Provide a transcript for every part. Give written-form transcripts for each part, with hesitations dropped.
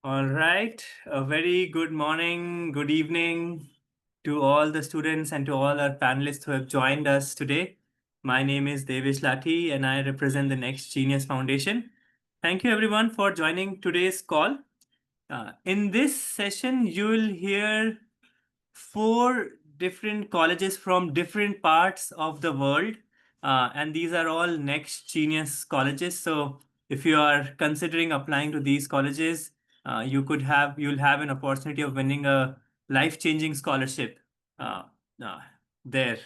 All right. A very good morning, good evening to all the students and to all our panelists who have joined us today. My name is Devesh Lathi and I represent the Next Genius Foundation. Thank you everyone for joining today's call. In this session, you will hear four different colleges from different parts of the world, and these are all Next Genius colleges. So if you are considering applying to these colleges, you'll have an opportunity of winning a life-changing scholarship uh, uh, there.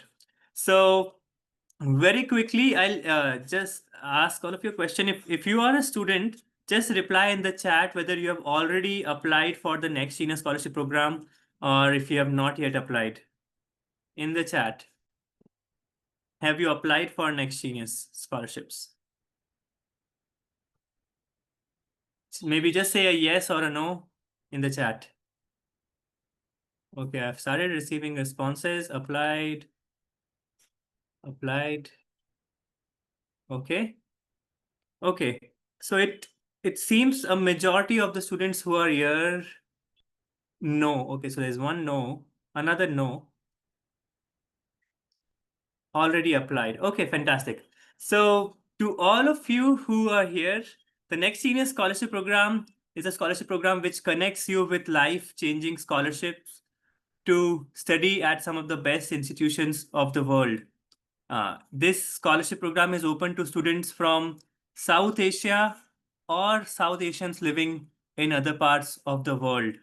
So very quickly, I'll just ask all of you a question. If you are a student, just reply in the chat whether you have already applied for the Next Genius Scholarship Program or if you have not yet applied. In the chat, have you applied for Next Genius scholarships? Maybe just say a yes or a no in the chat. Okay, I've started receiving responses. Applied. Okay. Okay. So it seems a majority of the students who are here, no. Okay, so there's one no, another no, already applied. Okay, fantastic. So to all of you who are here, the Next Senior Scholarship Program is a scholarship program which connects you with life-changing scholarships to study at some of the best institutions of the world. This scholarship program is open to students from South Asia or South Asians living in other parts of the world.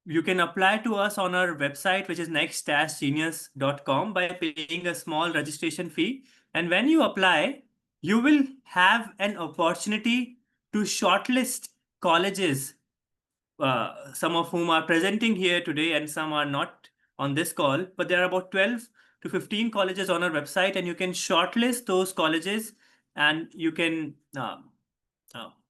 You can apply to us on our website, which is next-genius.com, by paying a small registration fee. And when you apply, you will have an opportunity to shortlist colleges, some of whom are presenting here today and some are not on this call, but there are about 12 to 15 colleges on our website, and you can shortlist those colleges and you can uh,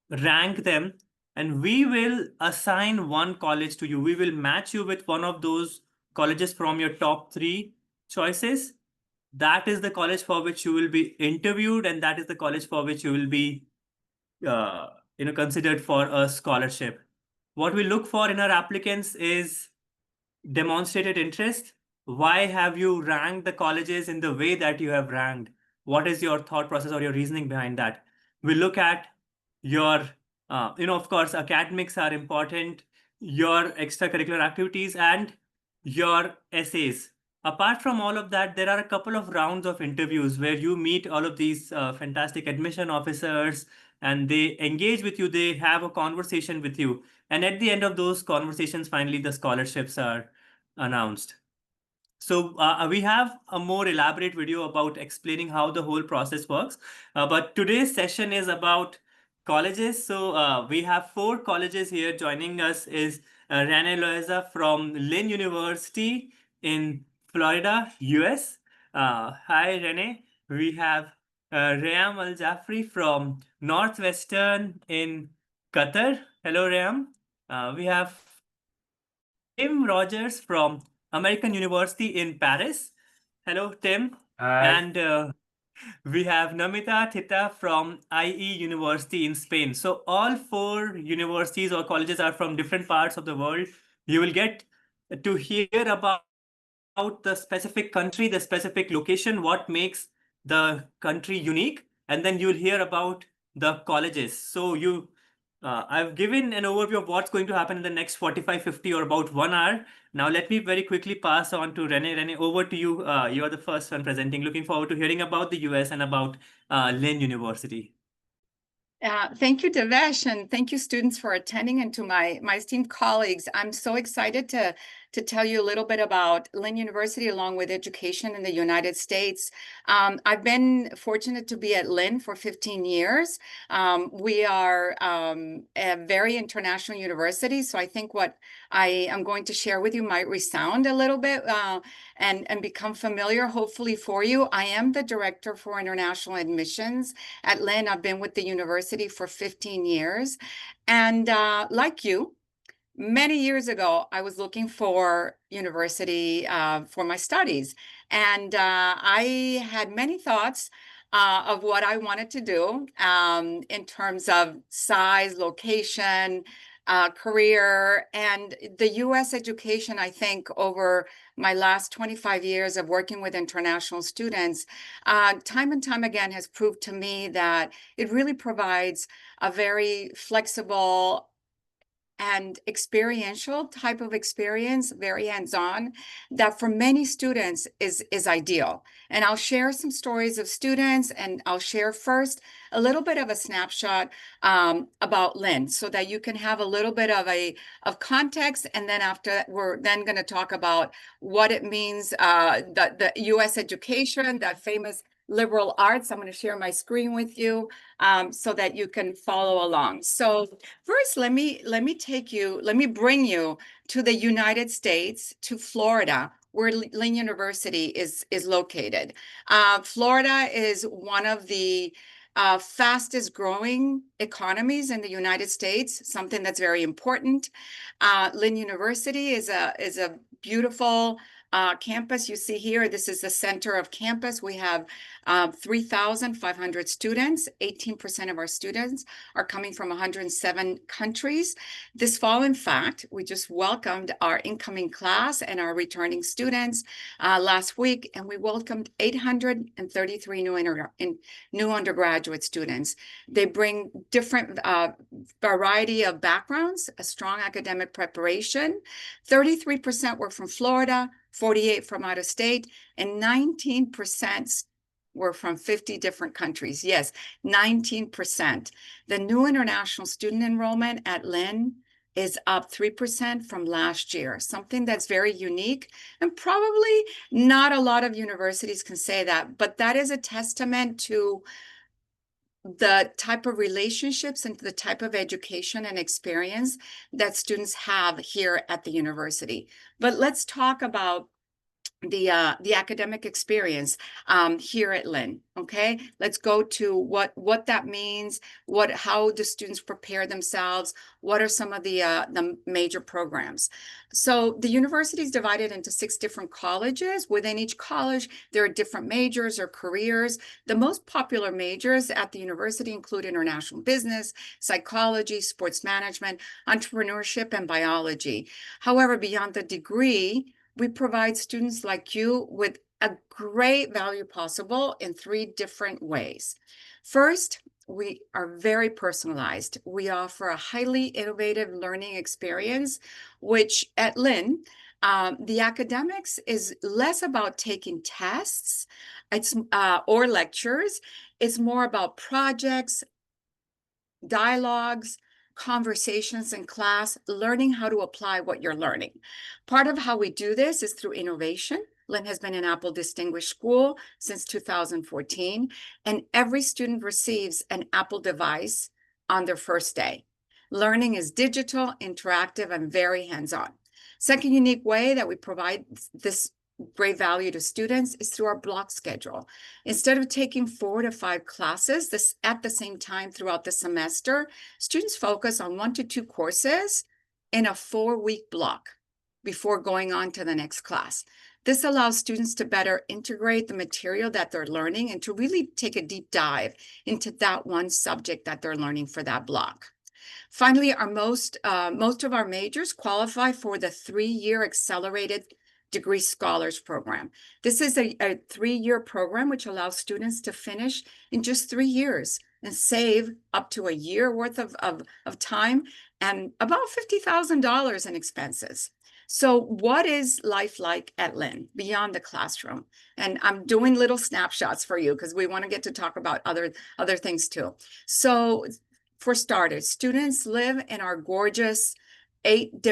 rank them, and we will assign one college to you. We will match you with one of those colleges from your top three choices. That is the college for which you will be interviewed, and that is the college for which you will be uh, considered for a scholarship. What we look for in our applicants is demonstrated interest. Why have you ranked the colleges in the way that you have ranked? What is your thought process or your reasoning behind that? We look at your, of course, academics are important, your extracurricular activities, and your essays. Apart from all of that, there are a couple of rounds of interviews where you meet all of these fantastic admission officers and they engage with you, they have a conversation with you. And at the end of those conversations, finally, the scholarships are announced. So we have a more elaborate video about explaining how the whole process works. But today's session is about colleges. So we have four colleges here. Joining us is Rene Loaiza from Lynn University in Florida, US. Hi, Rene. We have Rayam Al Jafri from Northwestern in Qatar. Hello, Rayam. We have Tim Rogers from American University in Paris. Hello, Tim. Hi. And we have Namita Thita from IE University in Spain. So all four universities or colleges are from different parts of the world. You will get to hear about the specific country, the specific location, what makes the country unique, and then you'll hear about the colleges. So I've given an overview of what's going to happen in the next 45, 50 or about 1 hour. Now let me very quickly pass on to Rene. Rene, over to you. You're the first one presenting. Looking forward to hearing about the US and about Lynn University. Thank you, Devesh, and thank you, students, for attending, and to my esteemed colleagues. I'm so excited to tell you a little bit about Lynn University along with education in the United States. I've been fortunate to be at Lynn for 15 years. We are a very international university, so I think what I am going to share with you might resound a little bit and become familiar, hopefully, for you. I am the Director for International Admissions at Lynn. I've been with the university for 15 years. And like you, many years ago, I was looking for university for my studies. And I had many thoughts of what I wanted to do in terms of size, location, career, and the U.S. education. I think over my last 25 years of working with international students, time and time again has proved to me that it really provides a very flexible and experiential type of experience, very hands-on, that for many students is ideal. And I'll share some stories of students, and I'll share first a little bit of a snapshot about Lynn, so that you can have a little bit of context. And then after that, we're then going to talk about what it means, the U.S. education, that famous liberal arts. I'm going to share my screen with you so that you can follow along. So first, let me bring you to the United States, to Florida, where Lynn University is located. Florida is one of the fastest growing economies in the United States, something that's very important. Lynn University is a beautiful campus. You see here, this is the center of campus. We have 3,500 students. 18% of our students are coming from 107 countries. This fall, in fact, we just welcomed our incoming class and our returning students last week, and we welcomed 833 new undergraduate students. They bring different variety of backgrounds, a strong academic preparation. 33% were from Florida, 48% from out of state, and 19% were from 50 different countries. Yes, 19%. The new international student enrollment at Lynn is up 3% from last year, something that's very unique, and probably not a lot of universities can say that, but that is a testament to the type of relationships and the type of education and experience that students have here at the university. But let's talk about the academic experience here at Lynn. Okay, let's go to what that means, how the students prepare themselves, what are some of the major programs. So the university is divided into 6 different colleges. Within each college, there are different majors or careers. The most popular majors at the university include international business, psychology, sports management, entrepreneurship, and biology. However, beyond the degree, we provide students like you with a great value possible in 3 different ways. First, we are very personalized. We offer a highly innovative learning experience, which at Lynn, the academics is less about taking tests or lectures. It's more about projects, dialogues, conversations in class, learning how to apply what you're learning. Part of how we do this is through innovation. Lynn has been an Apple Distinguished School since 2014, and every student receives an Apple device on their first day. Learning is digital, interactive, and very hands-on. Second unique way that we provide this great value to students is through our block schedule. Instead of taking 4 to 5 classes at the same time throughout the semester, students focus on 1 to 2 courses in a 4-week block before going on to the next class. This allows students to better integrate the material that they're learning and to really take a deep dive into that one subject that they're learning for that block. Finally, most of our majors qualify for the 3-year accelerated Degree Scholars Program. This is a 3-year program which allows students to finish in just 3 years and save up to a year worth of time and about $50,000 in expenses. So what is life like at Lynn beyond the classroom? And I'm doing little snapshots for you because we want to get to talk about other things too. So for starters, students live in our gorgeous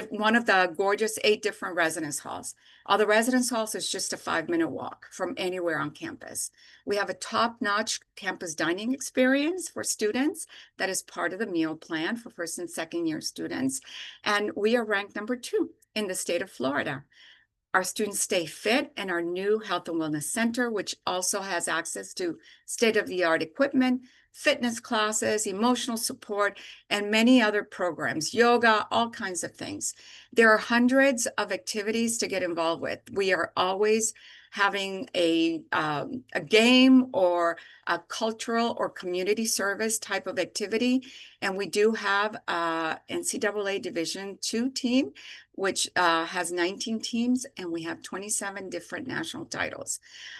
one of the gorgeous 8 different residence halls. All the residence halls is just a 5-minute walk from anywhere on campus. We have a top-notch campus dining experience for students that is part of the meal plan for 1st and 2nd year students. And we are ranked number 2 in the state of Florida. Our students stay fit in our new Health and Wellness Center, which also has access to state-of-the-art equipment, fitness classes, emotional support, and many other programs, yoga, all kinds of things. There are hundreds of activities to get involved with. We are always having a game or a cultural or community service type of activity. And we do have a NCAA Division II team, which has 19 teams, and we have 27 different national titles.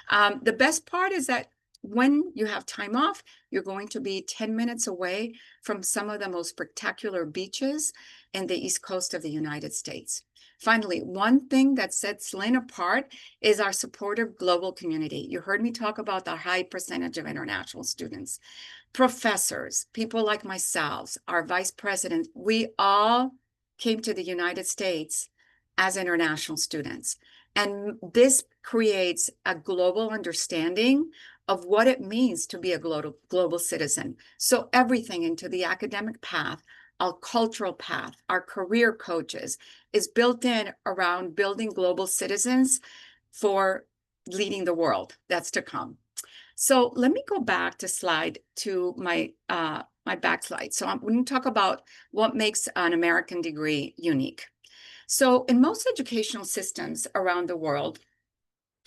The best part is that when you have time off, you're going to be 10 minutes away from some of the most spectacular beaches in the East Coast of the United States. Finally, one thing that sets Lynn apart is our supportive global community. You heard me talk about the high percentage of international students. Professors, people like myself, our vice president, we all came to the United States as international students. And this creates a global understanding of what it means to be a global citizen. So everything into the academic path, our cultural path, our career coaches is built in around building global citizens for leading the world that's to come. So let me go back to my back slide. So I'm going to talk about what makes an American degree unique. So in most educational systems around the world,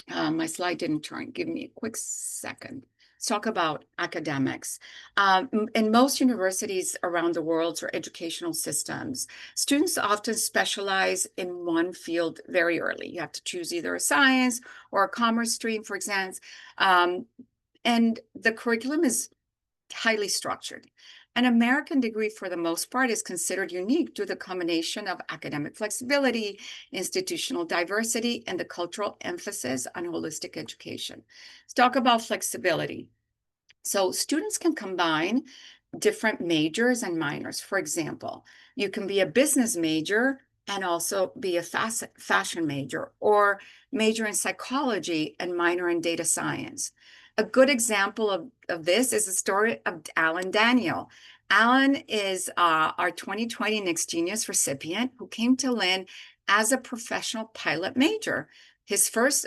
my slide didn't turn. Give me a quick second. Let's talk about academics. In most universities around the world or educational systems, students often specialize in one field very early. You have to choose either a science or a commerce stream, for exams. And the curriculum is highly structured. An American degree, for the most part, is considered unique due to the combination of academic flexibility, institutional diversity, and the cultural emphasis on holistic education. Let's talk about flexibility. So students can combine different majors and minors. For example, you can be a business major and also be a fashion major, or major in psychology and minor in data science. A good example of this is the story of Alan Daniel. Alan is our 2020 Next Genius recipient who came to Lynn as a professional pilot major. His first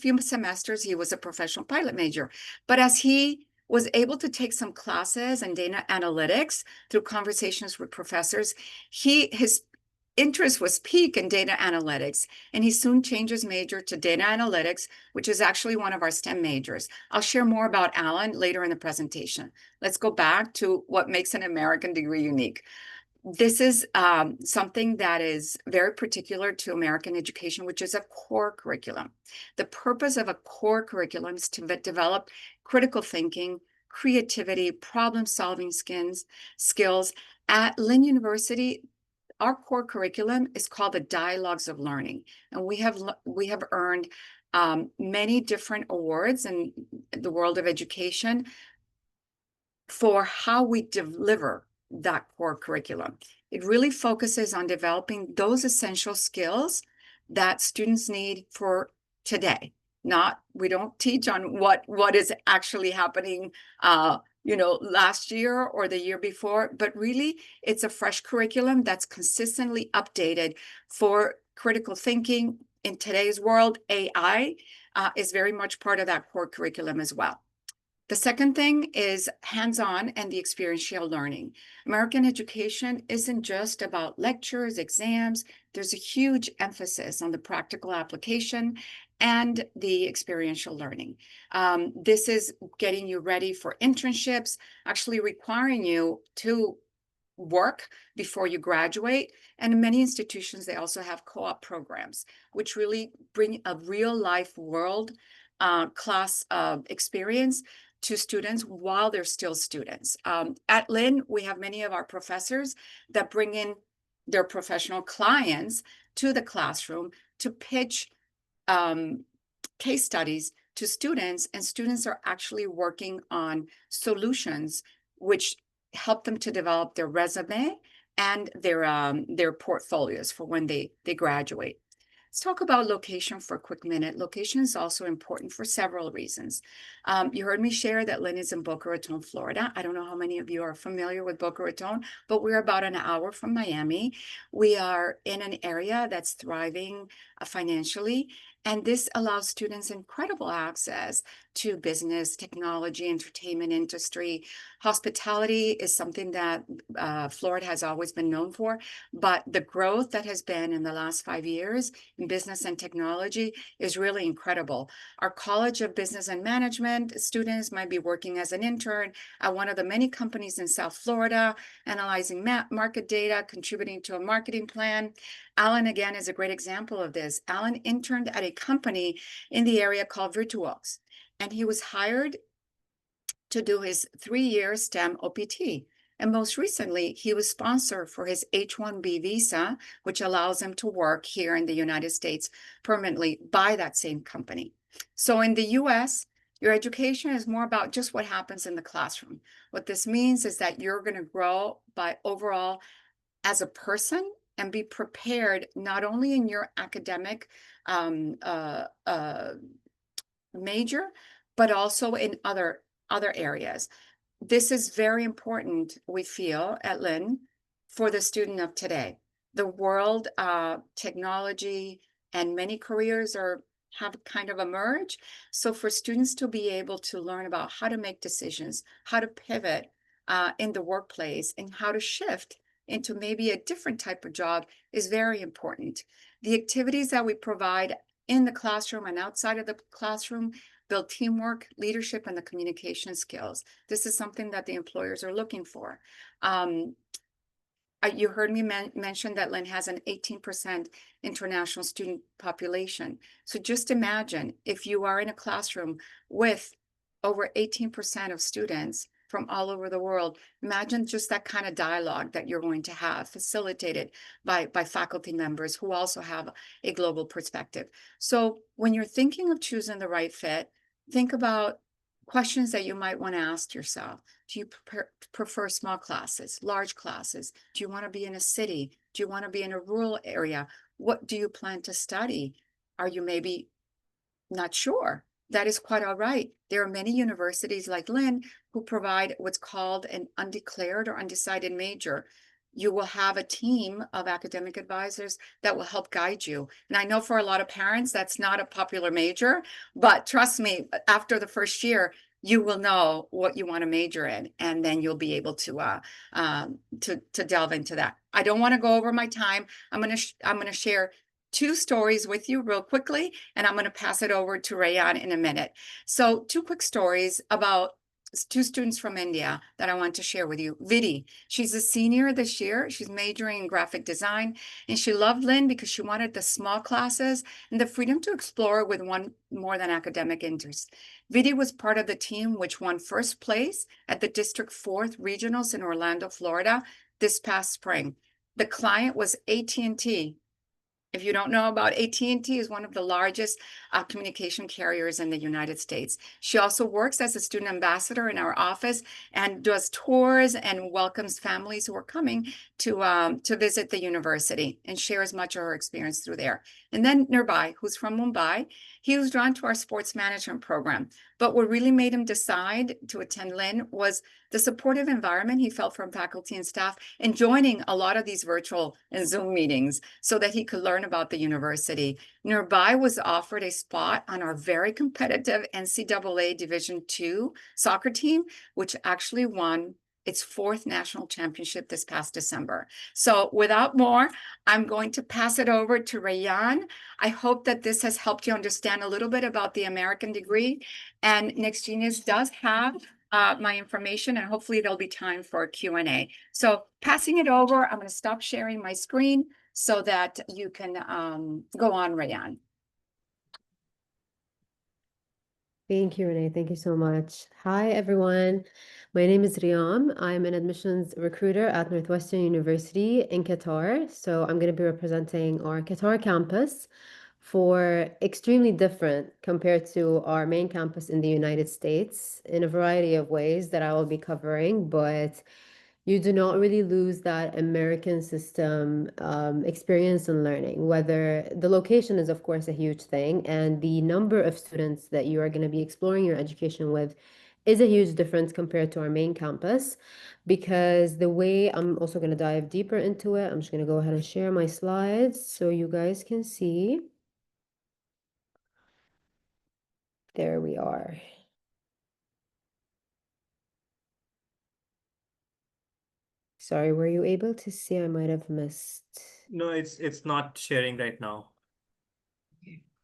few semesters, he was a professional pilot major. But as he was able to take some classes in data analytics through conversations with professors, his interest was piqued in data analytics, and he soon changed his major to data analytics, which is actually one of our STEM majors. I'll share more about Alan later in the presentation. Let's go back to what makes an American degree unique. This is something that is very particular to American education, which is a core curriculum. The purpose of a core curriculum is to develop critical thinking, creativity, problem-solving skills. At Lynn University, our core curriculum is called the Dialogues of Learning, and we have earned many different awards in the world of education for how we deliver that core curriculum. It really focuses on developing those essential skills that students need for today. We don't teach on what is actually happening last year or the year before, but really it's a fresh curriculum that's consistently updated for critical thinking. In today's world, AI is very much part of that core curriculum as well. The second thing is hands-on and the experiential learning. American education isn't just about lectures, exams. There's a huge emphasis on the practical application and the experiential learning. This is getting you ready for internships, actually requiring you to work before you graduate. And in many institutions, they also have co-op programs, which really bring a real-life world class experience to students while they're still students. At Lynn, we have many of our professors that bring in their professional clients to the classroom to pitch case studies to students, and students are actually working on solutions which help them to develop their resume and their portfolios for when they graduate. Let's talk about location for a quick minute. Location is also important for several reasons. You heard me share that Lynn is in Boca Raton, Florida. I don't know how many of you are familiar with Boca Raton, but we're about an hour from Miami. We are in an area that's thriving financially, And this allows students incredible access to business, technology, entertainment industry. Hospitality is something that Florida has always been known for, but the growth that has been in the last 5 years in business and technology is really incredible. Our College of Business and Management students might be working as an intern at one of the many companies in South Florida, analyzing market data, contributing to a marketing plan. Alan, again, is a great example of this. Alan interned at a company in the area called Virtuox, and he was hired to do his 3-year STEM OPT. And most recently, he was sponsored for his H-1B visa, which allows him to work here in the United States permanently by that same company. So in the US, your education is more about just what happens in the classroom. What this means is that you're going to grow by overall as a person and be prepared not only in your academic major, but also in other areas. This is very important, we feel, at Lynn, for the student of today. The world, technology, and many careers have kind of emerged. So for students to be able to learn about how to make decisions, how to pivot in the workplace, and how to shift into maybe a different type of job is very important. The activities that we provide in the classroom and outside of the classroom build teamwork, leadership, and the communication skills. This is something that the employers are looking for. You heard me mention that Lynn has an 18% international student population. So just imagine if you are in a classroom with over 18% of students from all over the world. Imagine just that kind of dialogue that you're going to have facilitated by faculty members who also have a global perspective. So when you're thinking of choosing the right fit, think about questions that you might want to ask yourself. Do you prefer small classes, large classes? Do you want to be in a city? Do you want to be in a rural area? What do you plan to study? Are you maybe not sure? That is quite all right. There are many universities like Lynn who provide what's called an undeclared or undecided major. You will have a team of academic advisors that will help guide you. And I know for a lot of parents, that's not a popular major, but trust me, after the first year, you will know what you want to major in, and then you'll be able to delve into that. I don't want to go over my time. I'm gonna share 2 stories with you real quickly, and I'm going to pass it over to Rayan in a minute. So 2 quick stories about 2 students from India that I want to share with you. Vidi, she's a senior this year. She's majoring in graphic design, and she loved Lynn because she wanted the small classes and the freedom to explore with one more than academic interest. Vidi was part of the team which won first place at the District 4th Regionals in Orlando, Florida this past spring. The client was AT&T. If you don't know about AT&T, is one of the largest communication carriers in the United States. She also works as a student ambassador in our office and does tours and welcomes families who are coming to visit the university and shares much of her experience through there. And then Nirbhai, who's from Mumbai, he was drawn to our sports management program. But what really made him decide to attend Lynn was the supportive environment he felt from faculty and staff and joining a lot of these virtual and Zoom meetings so that he could learn about the university. Nirbhai was offered a spot on our very competitive NCAA Division II soccer team, which actually won its 4th national championship this past December. So without more, I'm going to pass it over to Rayan. I hope that this has helped you understand a little bit about the American degree. And Next Genius does have my information, and hopefully there'll be time for a Q&A. So passing it over, I'm going to stop sharing my screen so that you can go on, Rayan. Thank you, Renee. Thank you so much. Hi, everyone. My name is Riyam. I'm an admissions recruiter at Northwestern University in Qatar. So I'm going to be representing our Qatar campus for extremely different compared to our main campus in the United States in a variety of ways that I will be covering, but you do not really lose that American system experience and learning. Whether the location is, of course, a huge thing, and the number of students that you are going to be exploring your education with is a huge difference compared to our main campus, because the way I'm also going to dive deeper into it, I'm just going to go ahead and share my slides so you guys can see. There we are. Sorry, were you able to see? I might have missed. No, it's not sharing right now.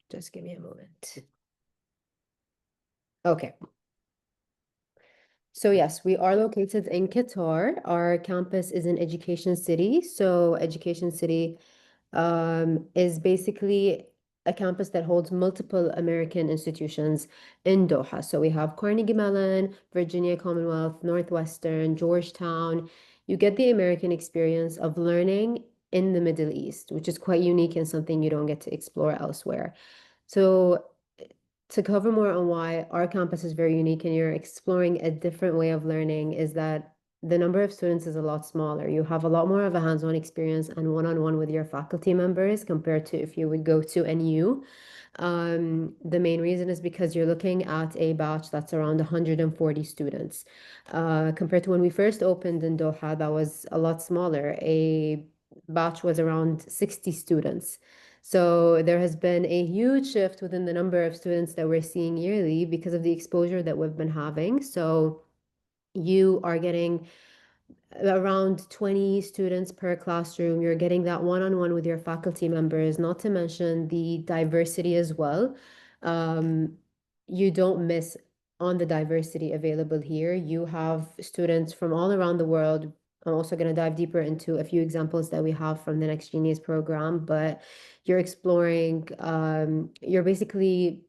Just give me a moment. Okay. So yes, we are located in Qatar. Our campus is in Education City. So Education City is basically a campus that holds multiple American institutions in Doha. So we have Carnegie Mellon, Virginia Commonwealth, Northwestern, Georgetown. You get the American experience of learning in the Middle East, which is quite unique and something you don't get to explore elsewhere. So to cover more on why our campus is very unique and you're exploring a different way of learning is that the number of students is a lot smaller. You have a lot more of a hands-on experience and one-on-one with your faculty members compared to if you would go to NU. The main reason is because you're looking at a batch that's around 140 students. Compared to when we first opened in Doha, that was a lot smaller. A batch was around 60 students. So there has been a huge shift within the number of students that we're seeing yearly because of the exposure that we've been having. So you are getting around 20 students per classroom. You're getting that one-on-one with your faculty members, not to mention the diversity as well. You don't miss on the diversity available here. You have students from all around the world. I'm also going to dive deeper into a few examples that we have from the Next Genius program, but you're exploring, you're basically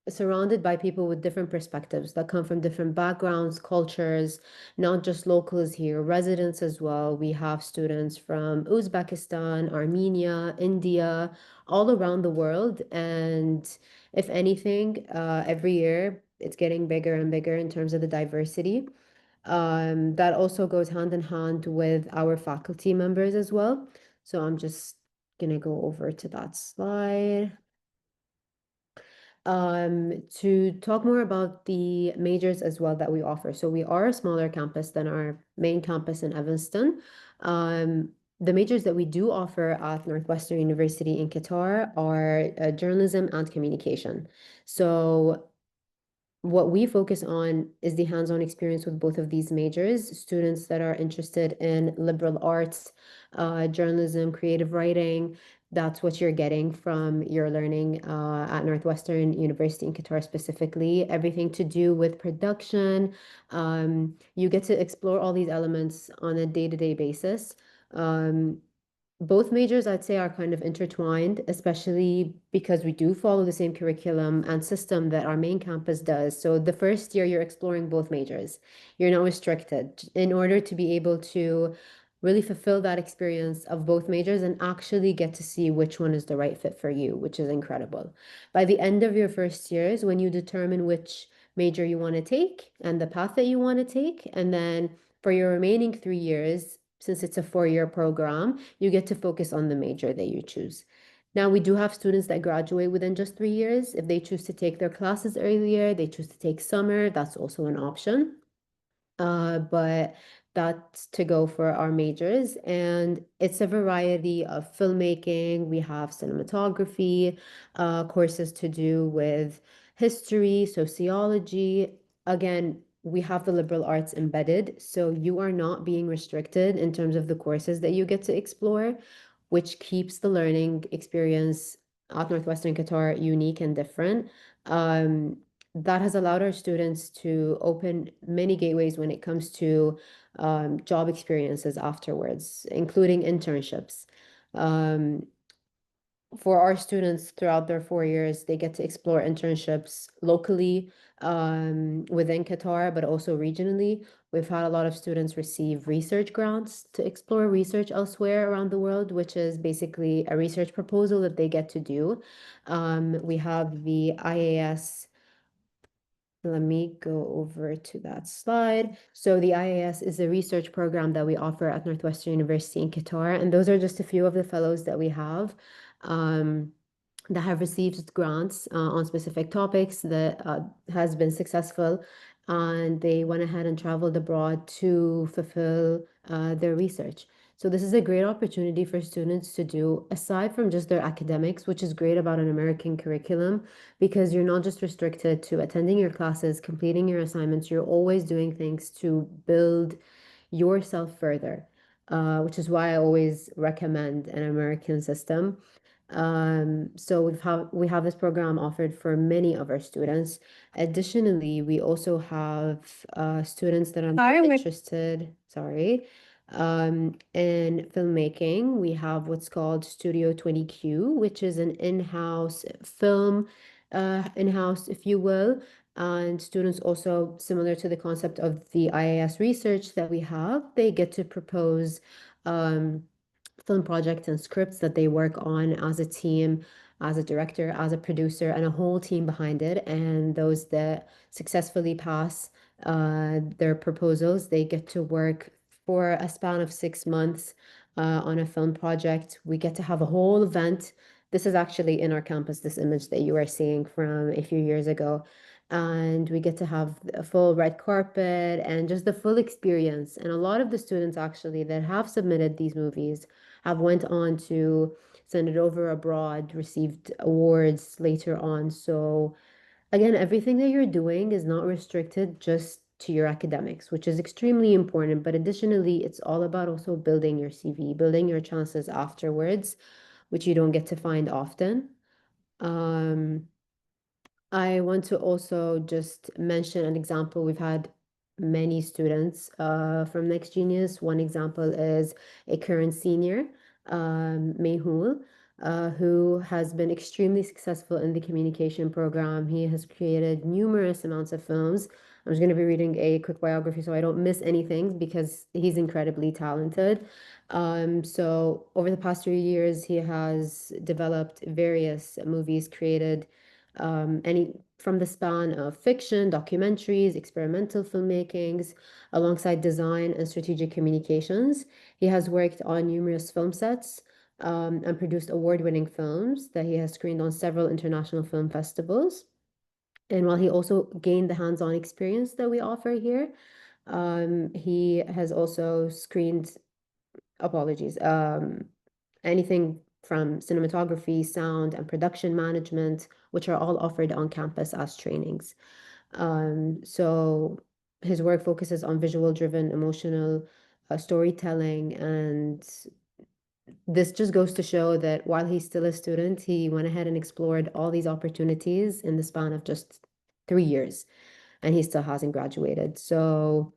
surrounded by people with different perspectives that come from different backgrounds, cultures, not just locals here, residents as well. We have students from Uzbekistan, Armenia, India, all around the world. And if anything, every year it's getting bigger and bigger in terms of the diversity. That also goes hand in hand with our faculty members as well. So I'm just gonna go over to that slide to talk more about the majors as well that we offer. So we are a smaller campus than our main campus in Evanston. The majors that we do offer at Northwestern University in Qatar are journalism and communication. So what we focus on is the hands-on experience with both of these majors. Students that are interested in liberal arts, journalism, creative writing, that's what you're getting from your learning at Northwestern University in Qatar specifically. Everything to do with production. You get to explore all these elements on a day-to-day basis. Both majors, I'd say, are kind of intertwined, especially because we do follow the same curriculum and system that our main campus does. So the first year, you're exploring both majors. You're not restricted in order to be able to really fulfill that experience of both majors and actually get to see which one is the right fit for you, which is incredible. By the end of your first years, when you determine which major you want to take and the path that you want to take, and then for your remaining 3 years, since it's a 4-year program, you get to focus on the major that you choose. Now, we do have students that graduate within just 3 years. If they choose to take their classes earlier, they choose to take summer, that's also an option. But that's to go for our majors. And it's a variety of filmmaking. We have cinematography, courses to do with history, sociology. Again, we have the liberal arts embedded, so you are not being restricted in terms of the courses that you get to explore, which keeps the learning experience at Northwestern Qatar unique and different. That has allowed our students to open many gateways when it comes to job experiences afterwards, including internships. For our students throughout their 4 years, they get to explore internships locally within Qatar, but also regionally. We've had a lot of students receive research grants to explore research elsewhere around the world, which is basically a research proposal that they get to do. We have the IAS. Let me go over to that slide. So the IAS is a research program that we offer at Northwestern University in Qatar, and those are just a few of the fellows that we have that have received grants on specific topics that has been successful, and they went ahead and traveled abroad to fulfill their research. So this is a great opportunity for students to do, aside from just their academics, which is great about an American curriculum, because you're not just restricted to attending your classes, completing your assignments, you're always doing things to build yourself further, which is why I always recommend an American system. So we have this program offered for many of our students. Additionally, we also have students that are interested, in filmmaking. We have what's called Studio 20Q, which is an in-house film, in-house, if you will. And students also, similar to the concept of the IAS research that we have, they get to propose film projects and scripts that they work on as a team, as a director, as a producer, and a whole team behind it. And those that successfully pass their proposals, they get to work for a span of 6 months on a film project. We get to have a whole event. This is actually in our campus, this image that you are seeing from a few years ago. And we get to have a full red carpet and just the full experience. And a lot of the students actually that have submitted these movies have went on to send it over abroad, received awards later on. So again, everything that you're doing is not restricted just to your academics, which is extremely important. But additionally, it's all about also building your CV, building your chances afterwards, which you don't get to find often. I want to also just mention an example. We've had many students from Next Genius. One example is a current senior, Mehul, who has been extremely successful in the communication program. He has created numerous amounts of films. I'm just going to be reading a quick biography so I don't miss anything because he's incredibly talented. So over the past 3 years, he has developed various movies, created any from the span of fiction, documentaries, experimental filmmakings, alongside design and strategic communications. He has worked on numerous film sets and produced award-winning films that he has screened on several international film festivals. And while he also gained the hands-on experience that we offer here, he has also screened, apologies, anything from cinematography, sound, and production management, which are all offered on campus as trainings. So his work focuses on visual-driven, emotional storytelling, and this just goes to show that while he's still a student, he went ahead and explored all these opportunities in the span of just 3 years, and he still hasn't graduated. So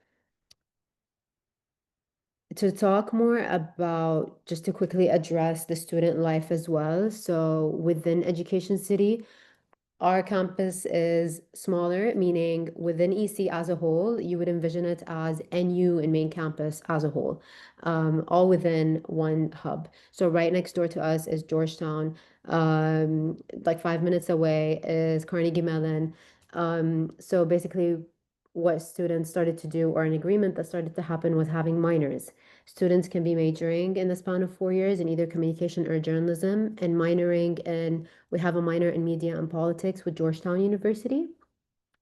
to talk more about, just to quickly address the student life as well. So within Education City, our campus is smaller, meaning within EC as a whole, you would envision it as NU and main campus as a whole, all within one hub. So right next door to us is Georgetown. Like 5 minutes away is Carnegie Mellon. So basically, what students started to do, or an agreement that started to happen, was having minors. Students can be majoring in the span of 4 years in either communication or journalism, and minoring in, we have a minor in media and politics with Georgetown University.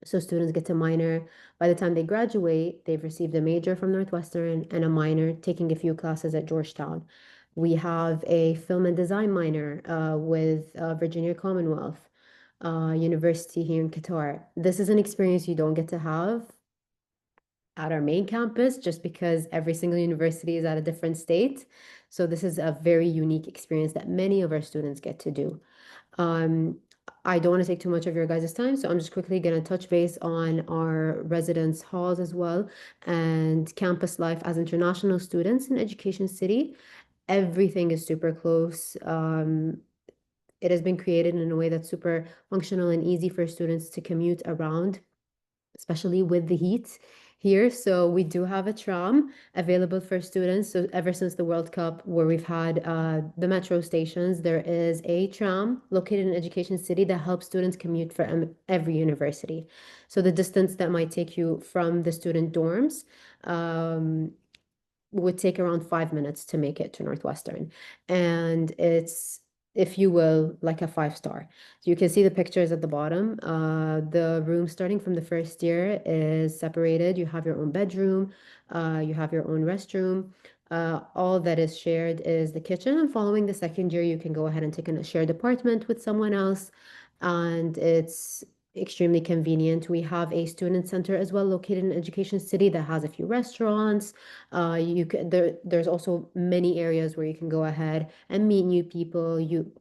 So students get to minor. By the time they graduate, they've received a major from Northwestern and a minor, taking a few classes at Georgetown. We have a film and design minor with Virginia Commonwealth University here in Qatar. This is an experience you don't get to have at our main campus just because every single university is at a different state. So this is a very unique experience that many of our students get to do. I don't want to take too much of your guys' time, so I'm just quickly going to touch base on our residence halls as well and campus life as international students in Education City. Everything is super close. It has been created in a way that's super functional and easy for students to commute around, especially with the heat here. So we do have a tram available for students. So ever since the World Cup, where we've had the metro stations, there is a tram located in Education City that helps students commute for every university. So the distance that might take you from the student dorms would take around 5 minutes to make it to Northwestern. And it's, if you will, like a 5-star. So you can see the pictures at the bottom. The room starting from the first year is separated. You have your own bedroom, you have your own restroom. all that is shared is the kitchen. And following the second year, you can go ahead and take a shared apartment with someone else. And it's extremely convenient. We have a student center as well located in Education City that has a few restaurants. There's also many areas where you can go ahead and meet new people.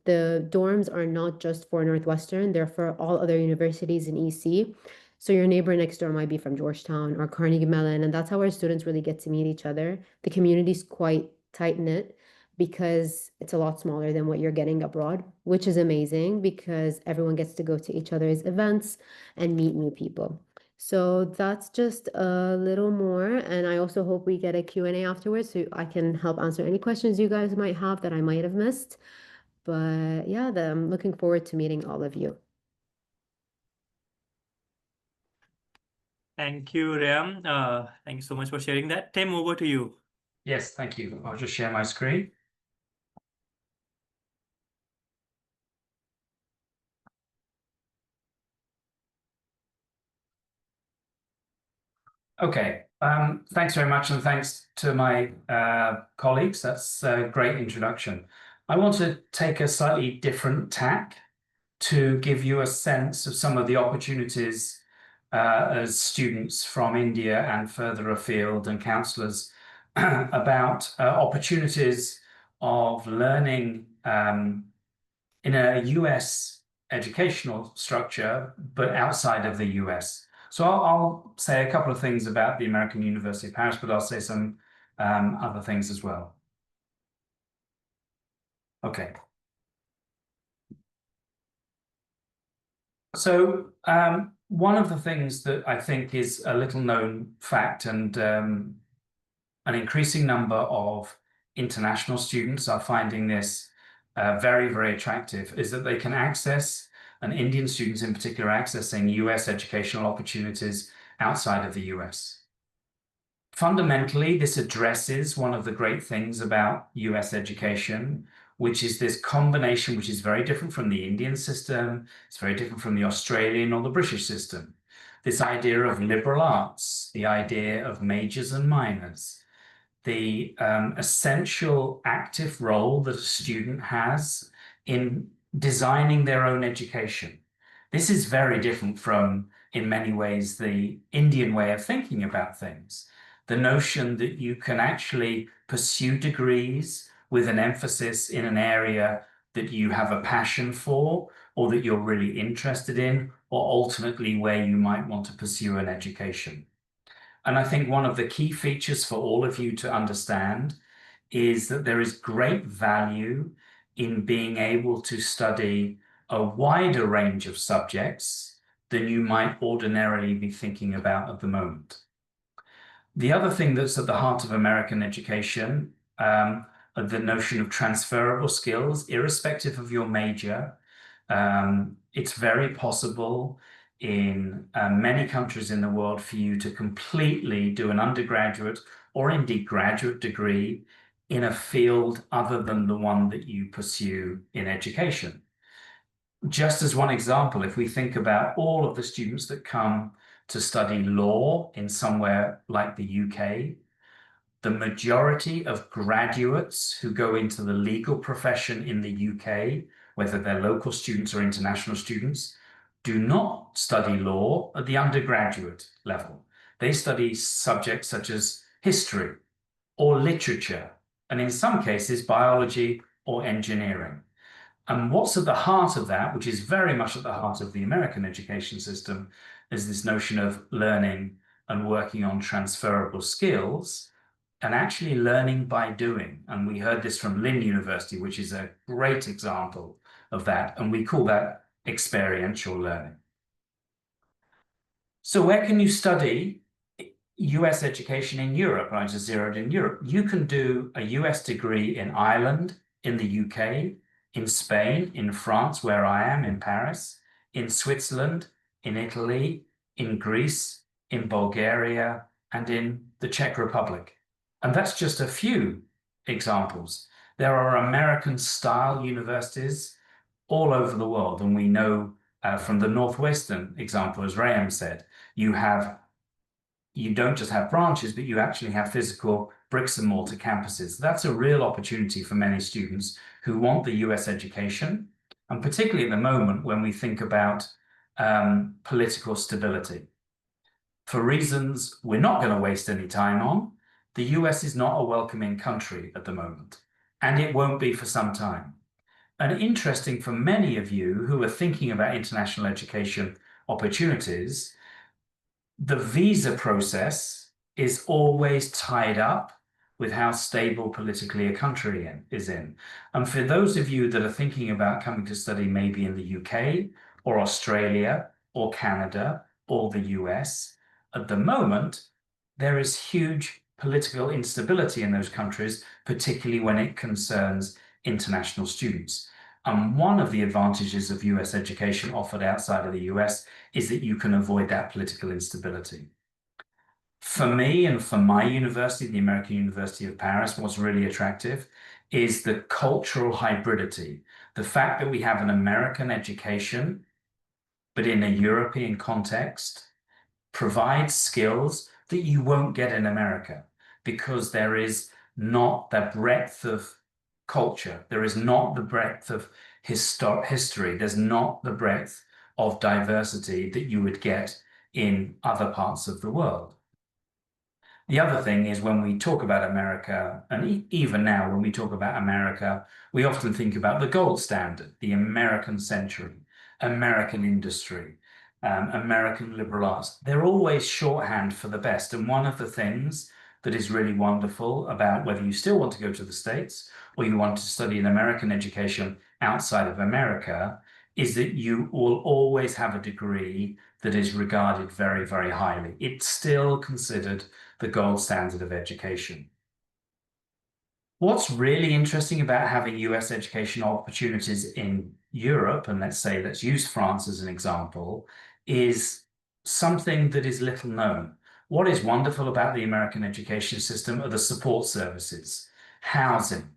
The dorms are not just for Northwestern, they're for all other universities in EC. So your neighbor next door might be from Georgetown or Carnegie Mellon, and that's how our students really get to meet each other. The community's quite tight-knit because it's a lot smaller than what you're getting abroad, which is amazing because everyone gets to go to each other's events and meet new people. So that's just a little more, and I also hope we get a Q&A afterwards so I can help answer any questions you guys might have that I might have missed. But yeah, I'm looking forward to meeting all of you. Thank you, Rayam. Thank you so much for sharing that. Tim, over to you. Yes, thank you. I'll just share my screen. Okay, thanks very much, and thanks to my colleagues. That's a great introduction. I want to take a slightly different tack to give you a sense of some of the opportunities as students from India and further afield and counselors about opportunities of learning in a US educational structure, but outside of the US. So I'll say a couple of things about the American University of Paris, but I'll say some other things as well. Okay. So one of the things that I think is a little known fact, and an increasing number of international students are finding this very, very attractive, is that they can access, and Indian students in particular, accessing US educational opportunities outside of the US. Fundamentally, this addresses one of the great things about US education, which is this combination, which is very different from the Indian system, it's very different from the Australian or the British system. This idea of liberal arts, the idea of majors and minors, the essential active role that a student has in designing their own education. This is very different from, in many ways, the Indian way of thinking about things. The notion that you can actually pursue degrees with an emphasis in an area that you have a passion for or that you're really interested in, or ultimately where you might want to pursue an education. And I think one of the key features for all of you to understand is that there is great value in being able to study a wider range of subjects than you might ordinarily be thinking about at the moment. The other thing that's at the heart of American education, the notion of transferable skills, irrespective of your major. It's very possible in many countries in the world for you to completely do an undergraduate or indeed graduate degree in a field other than the one that you pursue in education. Just as one example, if we think about all of the students that come to study law in somewhere like the UK, the majority of graduates who go into the legal profession in the UK, whether they're local students or international students, do not study law at the undergraduate level. They study subjects such as history or literature, and in some cases, biology or engineering. And what's at the heart of that, which is very much at the heart of the American education system, is this notion of learning and working on transferable skills and actually learning by doing. And we heard this from Lynn University, which is a great example of that. And we call that experiential learning. So where can you study US education in Europe? I just zeroed in Europe. You can do a US degree in Ireland, in the UK, in Spain, in France, where I am, in Paris, in Switzerland, in Italy, in Greece, in Bulgaria, and in the Czech Republic. And that's just a few examples. There are American-style universities all over the world, and we know from the Northwestern example, as Rayam said, you have you don't just have branches, but you actually have physical bricks and mortar campuses. That's a real opportunity for many students who want the US education, and particularly at the moment when we think about political stability. For reasons we're not going to waste any time on, the US is not a welcoming country at the moment, and it won't be for some time. And interesting for many of you who are thinking about international education opportunities, the visa process is always tied up with how stable politically a country is in. And for those of you that are thinking about coming to study maybe in the UK or Australia or Canada or the US, at the moment, there is huge political instability in those countries, particularly when it concerns international students. And one of the advantages of US education offered outside of the US is that you can avoid that political instability. For me and for my university, the American University of Paris, what's really attractive is the cultural hybridity. The fact that we have an American education, but in a European context, provides skills that you won't get in America because there is not the breadth of culture. There is not the breadth of history. There's not the breadth of diversity that you would get in other parts of the world. The other thing is when we talk about America, and even now when we talk about America, we often think about the gold standard, the American century, American industry, American liberal arts. They're always shorthand for the best. And one of the things that is really wonderful about whether you still want to go to the States or you want to study an American education outside of America is that you will always have a degree that is regarded very, very highly. It's still considered the gold standard of education. What's really interesting about having US education opportunities in Europe, and let's use France as an example, is something that is little known. What is wonderful about the American education system are the support services, housing.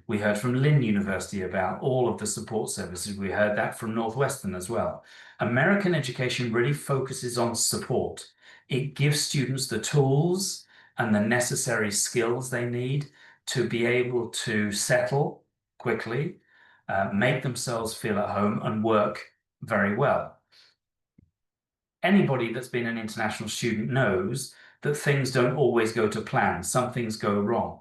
We heard from Lynn University about all of the support services. We heard that from Northwestern as well. American education really focuses on support. It gives students the tools and the necessary skills they need to be able to settle quickly, make themselves feel at home, and work very well. Anybody that's been an international student knows that things don't always go to plan. Some things go wrong.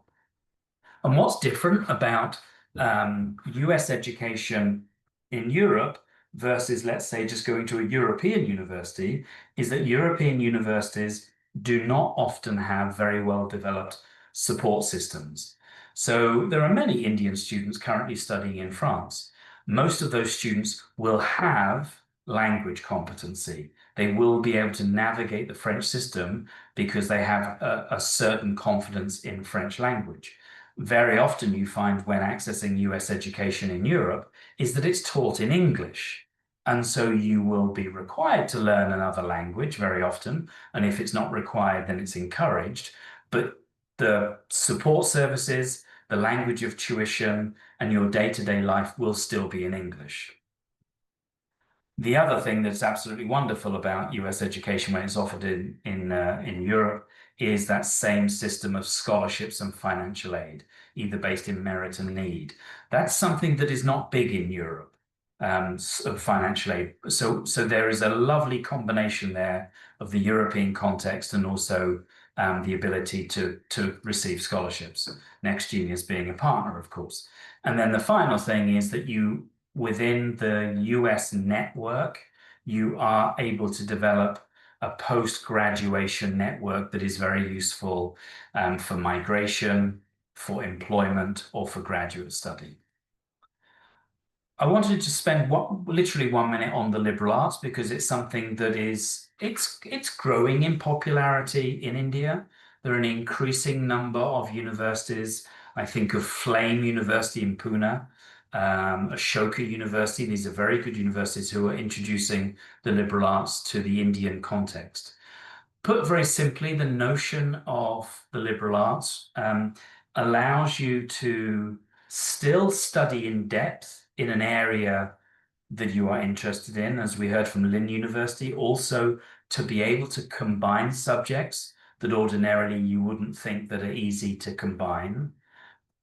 And what's different about US education in Europe versus, let's say, just going to a European university is that European universities do not often have very well developed support systems. So there are many Indian students currently studying in France. Most of those students will have language competency. They will be able to navigate the French system because they have a certain confidence in French language. Very often you find when accessing US education in Europe is that it's taught in English. And so you will be required to learn another language very often. And if it's not required, then it's encouraged. But the support services, the language of tuition, and your day-to-day life will still be in English. The other thing that's absolutely wonderful about US education when it's offered in Europe is that same system of scholarships and financial aid, either based in merit and need. That's something that is not big in Europe, of financial aid. So there is a lovely combination there of the European context and also the ability to receive scholarships. Next Genius being a partner, of course. And then the final thing is that within the US network, you are able to develop a post-graduation network that is very useful for migration, for employment, or for graduate study. I wanted to spend literally 1 minute on the liberal arts because it's something that it's growing in popularity in India. There are an increasing number of universities. I think of Flame University in Pune, Ashoka University. These are very good universities who are introducing the liberal arts to the Indian context. Put very simply, the notion of the liberal arts allows you to still study in depth in an area that you are interested in, as we heard from Lynn University, also to be able to combine subjects that ordinarily you wouldn't think that are easy to combine.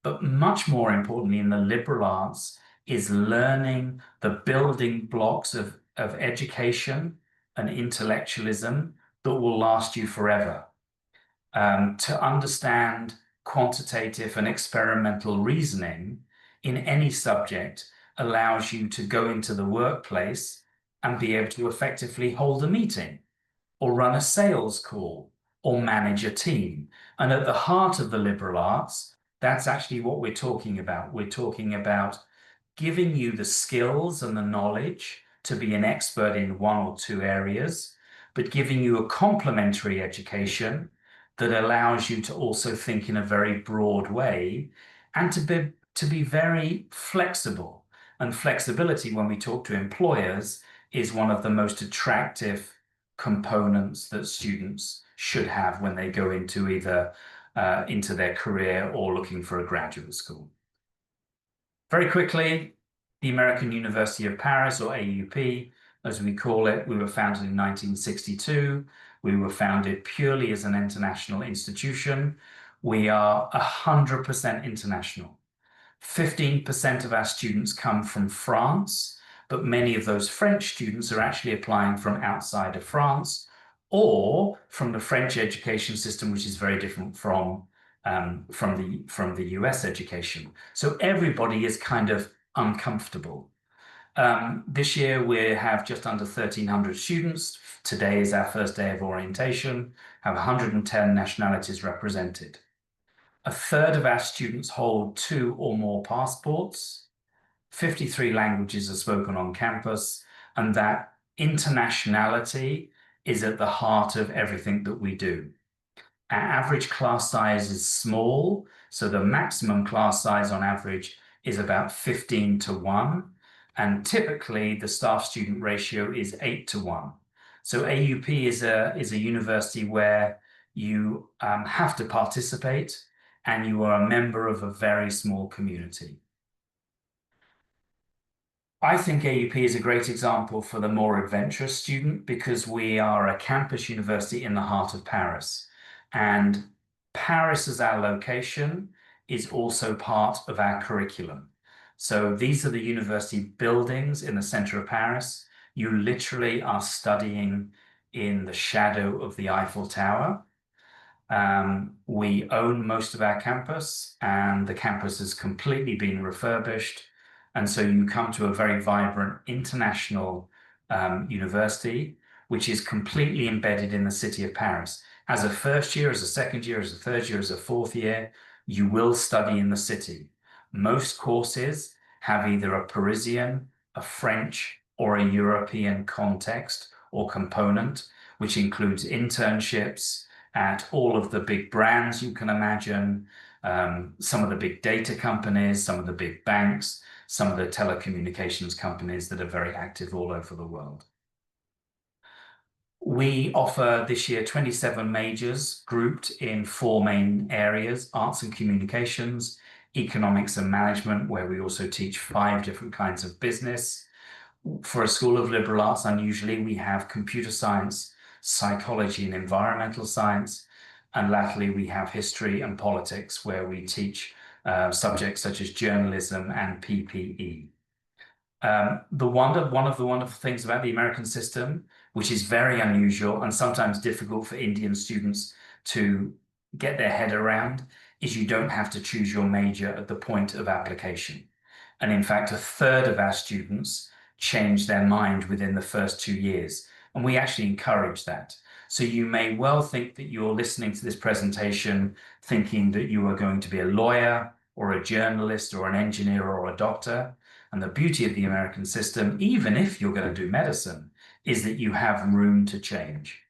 But much more importantly, in the liberal arts, is learning the building blocks of education and intellectualism that will last you forever. To understand quantitative and experimental reasoning in any subject allows you to go into the workplace and be able to effectively hold a meeting or run a sales call or manage a team. And at the heart of the liberal arts, that's actually what we're talking about. We're talking about giving you the skills and the knowledge to be an expert in one or two areas, but giving you a complementary education that allows you to also think in a very broad way and to be very flexible. And flexibility, when we talk to employers, is one of the most attractive components that students should have when they go into either into their career or looking for a graduate school. Very quickly, the American University of Paris, or AUP, as we call it, we were founded in 1962. We were founded purely as an international institution. We are 100% international. 15% of our students come from France, but many of those French students are actually applying from outside of France or from the French education system, which is very different from the US education. So everybody is kind of uncomfortable. This year we have just under 1,300 students. Today is our first day of orientation, have 110 nationalities represented. A third of our students hold 2 or more passports. 53 languages are spoken on campus, and that internationality is at the heart of everything that we do. Our average class size is small, so the maximum class size on average is about 15 to 1, and typically the staff-student ratio is 8 to 1. So AUP is a university where you have to participate, and you are a member of a very small community. I think AUP is a great example for the more adventurous student because we are a campus university in the heart of Paris. And Paris as our location is also part of our curriculum. So these are the university buildings in the center of Paris. You literally are studying in the shadow of the Eiffel Tower. We own most of our campus, and the campus has completely been refurbished. And so you come to a very vibrant international university, which is completely embedded in the city of Paris. As a first year, as a second year, as a third year, as a fourth year, you will study in the city. Most courses have either a Parisian, a French, or a European context or component, which includes internships at all of the big brands you can imagine, some of the big data companies, some of the big banks, some of the telecommunications companies that are very active all over the world. We offer this year 27 majors grouped in 4 main areas: arts and communications, economics and management, where we also teach 5 different kinds of business. For a School of Liberal Arts, unusually, we have computer science, psychology and environmental science. And latterly, we have history and politics, where we teach subjects such as journalism and PPE. One of the wonderful things about the American system, which is very unusual and sometimes difficult for Indian students to get their head around, is you don't have to choose your major at the point of application. And in fact, a third of our students change their mind within the first 2 years. And we actually encourage that. So you may well think that you're listening to this presentation thinking that you are going to be a lawyer or a journalist or an engineer or a doctor. And the beauty of the American system, even if you're going to do medicine, is that you have room to change.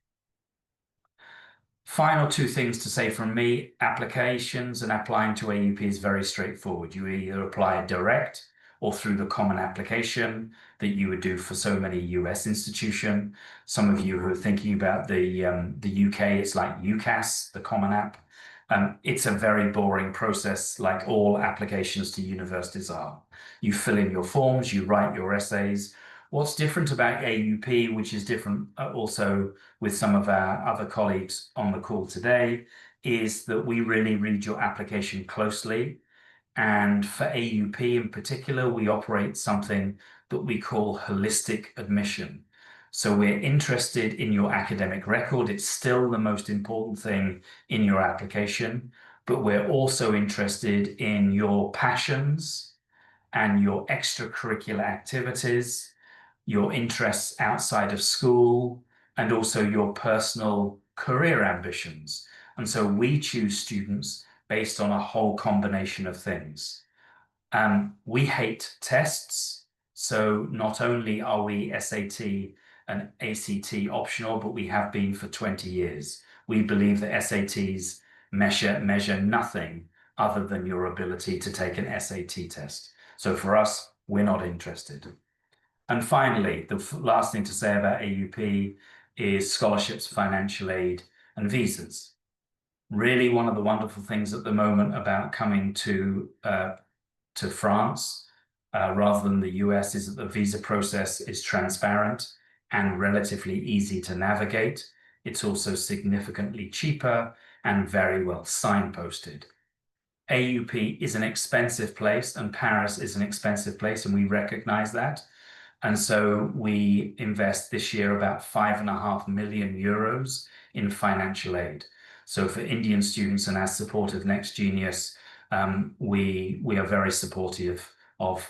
Final 2 things to say from me: applications and applying to AUP is very straightforward. You either apply direct or through the common application that you would do for so many US institutions. Some of you who are thinking about the UK, it's like UCAS, the common app. It's a very boring process, like all applications to universities are. You fill in your forms, you write your essays. What's different about AUP, which is different also with some of our other colleagues on the call today, is that we really read your application closely. And for AUP in particular, we operate something that we call holistic admission. So we're interested in your academic record. It's still the most important thing in your application, but we're also interested in your passions and your extracurricular activities, your interests outside of school, and also your personal career ambitions. And so we choose students based on a whole combination of things. We hate tests. So not only are we SAT and ACT optional, but we have been for 20 years. We believe that SATs measure nothing other than your ability to take an SAT test. So for us, we're not interested. And finally, the last thing to say about AUP is scholarships, financial aid, and visas. Really, one of the wonderful things at the moment about coming to France rather than the US is that the visa process is transparent and relatively easy to navigate. It's also significantly cheaper and very well signposted. AUP is an expensive place and Paris is an expensive place, and we recognize that. And so we invest this year about 5.5 million euros in financial aid. So for Indian students and as support of Next Genius, we are very supportive of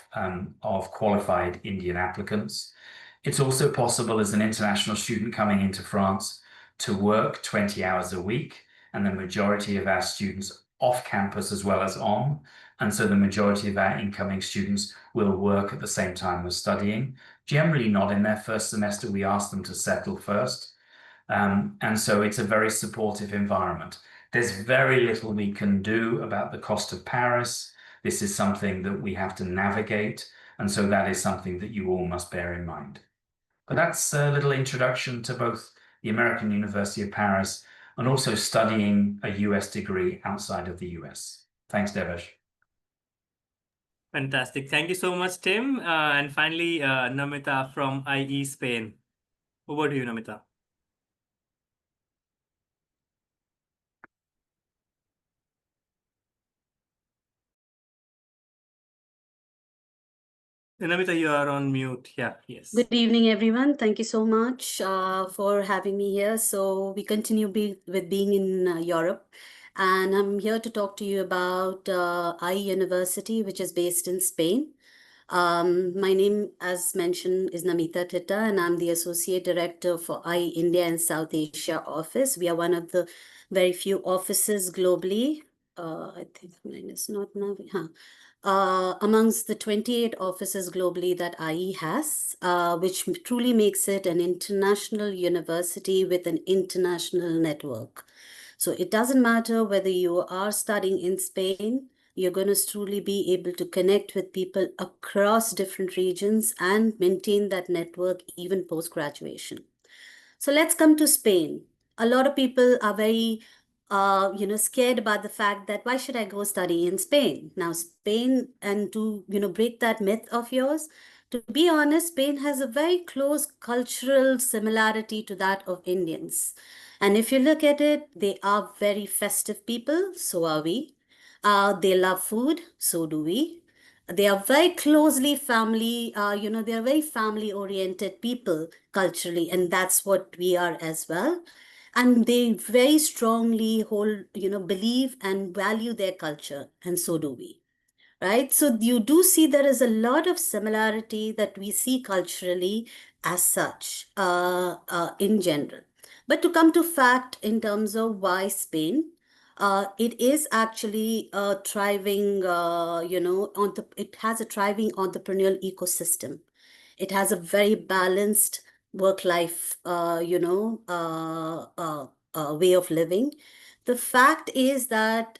qualified Indian applicants. It's also possible as an international student coming into France to work 20 hours a week, and the majority of our students off campus as well as on. And so the majority of our incoming students will work at the same time as studying, generally not in their first semester. We ask them to settle first. And so it's a very supportive environment. There's very little we can do about the cost of Paris. This is something that we have to navigate. And so that is something that you all must bear in mind. But that's a little introduction to both the American University of Paris and also studying a US degree outside of the US. Thanks, Devesh. Fantastic. Thank you so much, Tim. And finally, Namita from IE Spain. Over to you, Namita. Namita, you are on mute. Yeah, yes. Good evening, everyone. Thank you so much for having me here. So we continue with being in Europe, and I'm here to talk to you about IE University, which is based in Spain. My name, as mentioned, is Namita Titta, and I'm the Associate Director for IE India and South Asia office. We are one of the very few offices globally. I think mine is not now. Amongst the 28 offices globally that IE has, which truly makes it an international university with an international network. So it doesn't matter whether you are studying in Spain, you're going to truly be able to connect with people across different regions and maintain that network even post-graduation. So let's come to Spain. A lot of people are very scared about the fact that why should I go study in Spain? Now, Spain, and to, break that myth of yours, to be honest, Spain has a very close cultural similarity to that of Indians. And if you look at it, they are very festive people, so are we. They love food, so do we. They are very closely family, they are very family oriented people culturally, and that's what we are as well. And they very strongly believe and value their culture, and so do we, right? So you do see there is a lot of similarity that we see culturally as such in general. But to come to fact in terms of why Spain, it is actually a thriving, it has a thriving entrepreneurial ecosystem. It has a very balanced work-life, way of living. The fact is that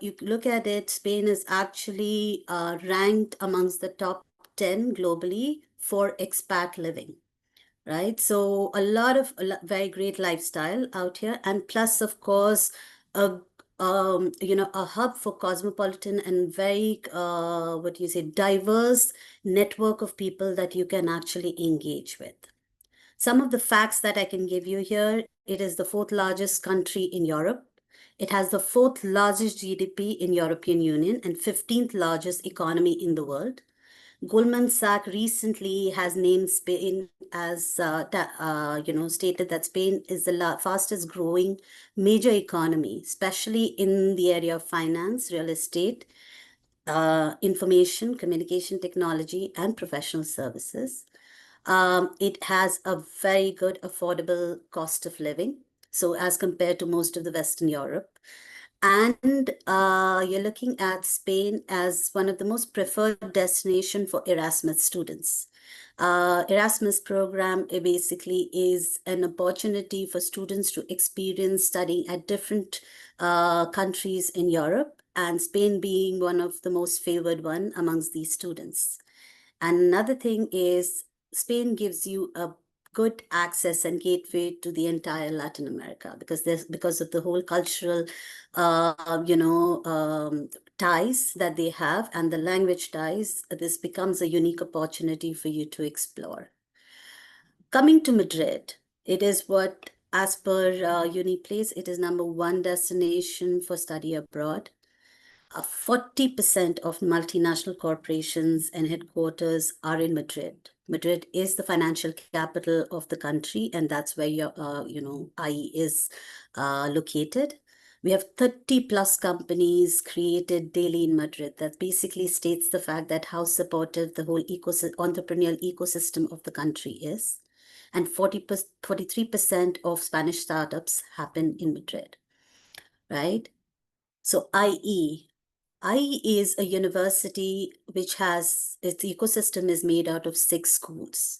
you look at it, Spain is actually ranked amongst the top 10 globally for expat living, right? So a lot of very great lifestyle out here. And plus, of course, a a hub for cosmopolitan and very, diverse network of people that you can actually engage with. Some of the facts that I can give you here, it is the 4th largest country in Europe. It has the 4th largest GDP in European Union and 15th largest economy in the world. Goldman Sachs recently has named Spain as, stated that Spain is the fastest growing major economy, especially in the area of finance, real estate, information, communication technology, and professional services. It has a very good affordable cost of living, so as compared to most of the Western Europe. And you're looking at Spain as one of the most preferred destination for Erasmus students. Erasmus program basically is an opportunity for students to experience studying at different countries in Europe, and Spain being one of the most favored one amongst these students. And another thing is Spain gives you a good access and gateway to the entire Latin America, because of the whole cultural, ties that they have and the language ties. This becomes a unique opportunity for you to explore. Coming to Madrid, it is what, as per UniPlace, it is #1 destination for study abroad. 40% of multinational corporations and headquarters are in Madrid. Madrid is the financial capital of the country, and that's where your, IE is located. We have 30 plus companies created daily in Madrid. That basically states the fact that how supportive the whole entrepreneurial ecosystem of the country is. And 43% of Spanish startups happen in Madrid, right? So IE is a university which has, its ecosystem is made out of 6 schools.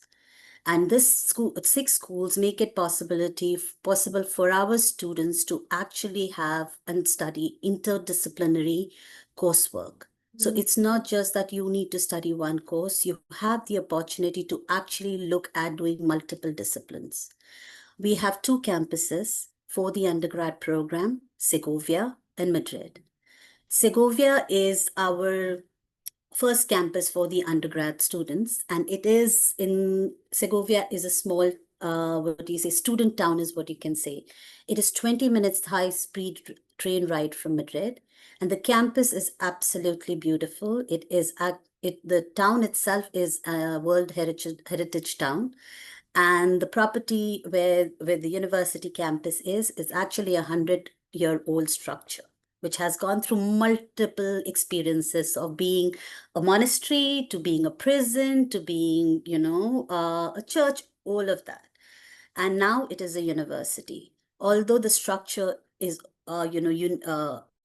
And this 6 schools make it possible for our students to actually have and study interdisciplinary coursework. So it's not just that you need to study one course, you have the opportunity to actually look at doing multiple disciplines. We have 2 campuses for the undergrad program, Segovia and Madrid. Segovia is our first campus for the undergrad students, and it is in Segovia is a small, student town is what you can say. It is 20 minutes high-speed train ride from Madrid, and the campus is absolutely beautiful. The town itself is a World Heritage Town, and the property where the university campus is actually a 100-year-old structure, which has gone through multiple experiences of being a monastery, to being a prison, to being, a church, all of that. And now it is a university. Although the structure is,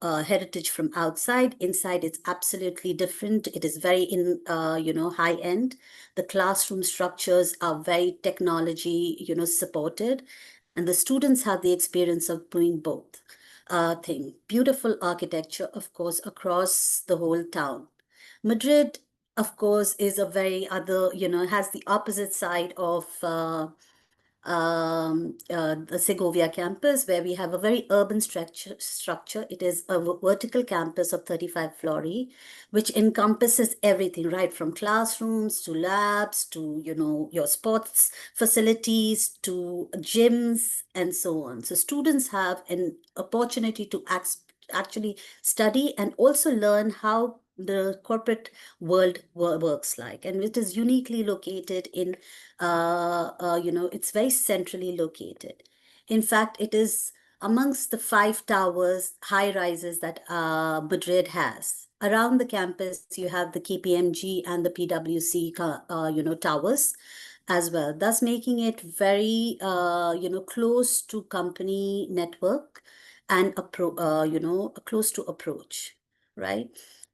heritage from outside, inside it's absolutely different. It is very high end. The classroom structures are very technology, supported. And the students have the experience of doing both. Thing. Beautiful architecture, of course, across the whole town. Madrid, of course, is a very other, has the opposite side of the Segovia campus, where we have a very urban structure. It is a vertical campus of 35 flori, which encompasses everything, right from classrooms to labs to, your sports facilities to gyms and so on. So students have an opportunity to actually study and also learn how the corporate world works like, and it is uniquely located in, it's very centrally located. In fact, it is amongst the 5 towers, high rises that Madrid has. Around the campus, you have the KPMG and the PwC, towers as well, thus making it very, close to company network and close to approach, right?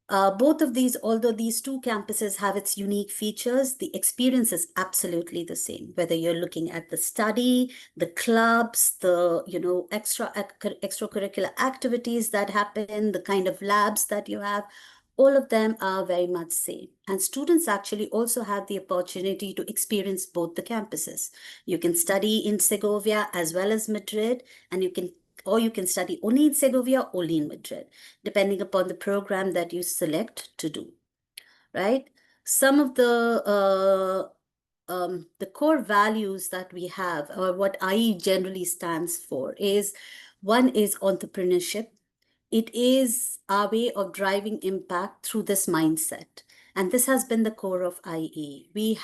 Both of these, although these 2 campuses have its unique features, the experience is absolutely the same. Whether you're looking at the study, the clubs, the extracurricular activities that happen, the kind of labs that you have, all of them are very much same. And students actually also have the opportunity to experience both the campuses. You can study in Segovia as well as Madrid, and you can or you can study only in Segovia, only in Madrid, depending upon the program that you select to do, right? Some of the core values that we have, or what IE generally stands for, is one is entrepreneurship. It is our way of driving impact through this mindset. And this has been the core of IE. We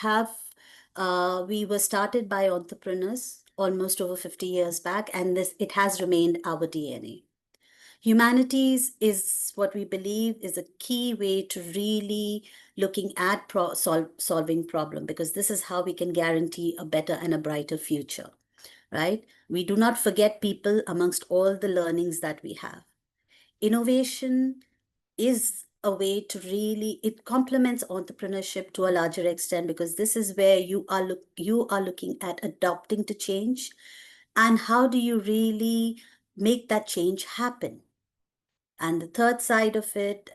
were started by entrepreneurs almost over 50 years back, and it has remained our DNA. Humanities is what we believe is a key way to really looking at solving problem, because this is how we can guarantee a better and a brighter future, right? We do not forget people amongst all the learnings that we have. Innovation is a way to really, it complements entrepreneurship to a larger extent, because this is where you are looking at adapting to change, and how do you really make that change happen. And the third side of it,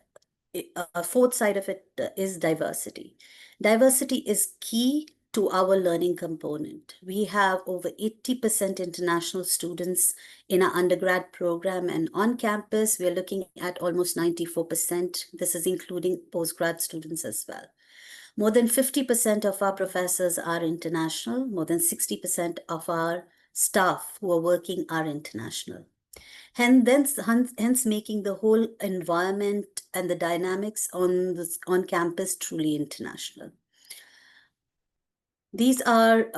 fourth side of it is diversity. Diversity is key to our learning component. We have over 80% international students in our undergrad program, and on campus, we're looking at almost 94%. This is including postgrad students as well. More than 50% of our professors are international. More than 60% of our staff who are working are international. Hence making the whole environment and the dynamics on campus truly international. These are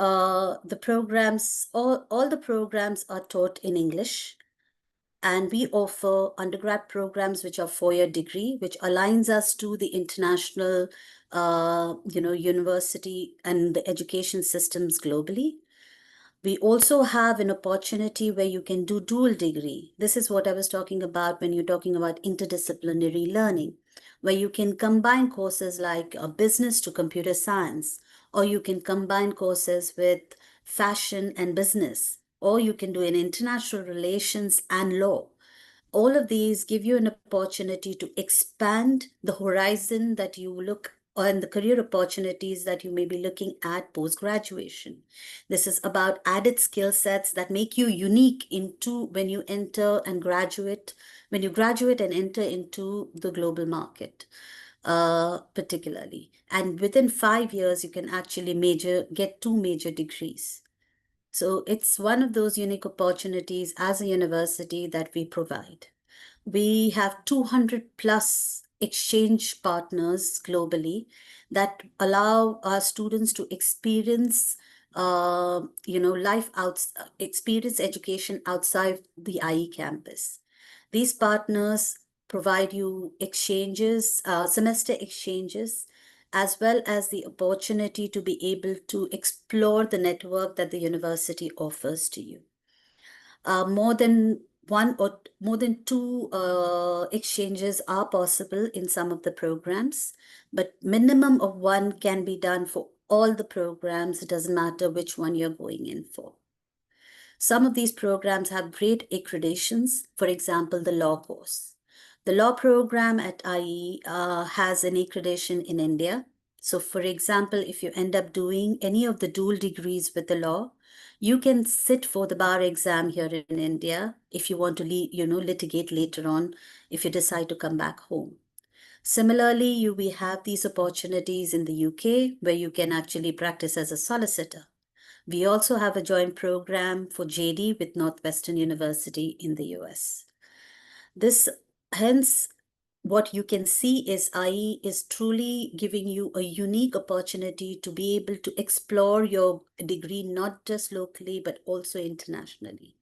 the programs, all the programs are taught in English, and we offer undergrad programs which are 4-year degree, which aligns us to the international university and the education systems globally. We also have an opportunity where you can do dual degree. This is what I was talking about when you're talking about interdisciplinary learning, where you can combine courses like business to computer science, or you can combine courses with fashion and business, or you can do an international relations and law. All of these give you an opportunity to expand the horizon that you look and the career opportunities that you may be looking at post-graduation. This is about added skill sets that make you unique into when you enter and graduate, when you graduate and enter into the global market, particularly. And within 5 years, you can actually get 2 major degrees. So it's one of those unique opportunities as a university that we provide. We have 200 plus exchange partners globally that allow our students to experience experience education outside the IE campus. These partners provide you exchanges, semester exchanges, as well as the opportunity to be able to explore the network that the university offers to you. More than 2 exchanges are possible in some of the programs, but minimum of 1 can be done for all the programs. It doesn't matter which one you're going in for. Some of these programs have great accreditations, for example, the law course. The law program at IE has an accreditation in India. So for example, if you end up doing any of the dual degrees with the law, you can sit for the bar exam here in India if you want to litigate later on, if you decide to come back home. Similarly, we have these opportunities in the UK where you can actually practice as a solicitor. We also have a joint program for JD with Northwestern University in the US. Hence, what you can see is IE is truly giving you a unique opportunity to be able to explore your degree, not just locally, but also internationally.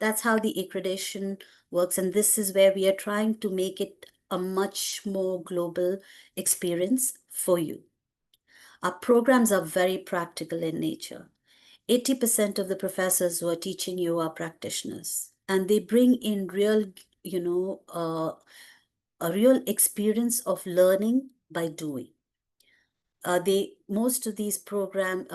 That's how the accreditation works. And this is where we are trying to make it a much more global experience for you. Our programs are very practical in nature. 80% of the professors who are teaching you are practitioners, and they bring in real, a real experience of learning by doing. Most of these program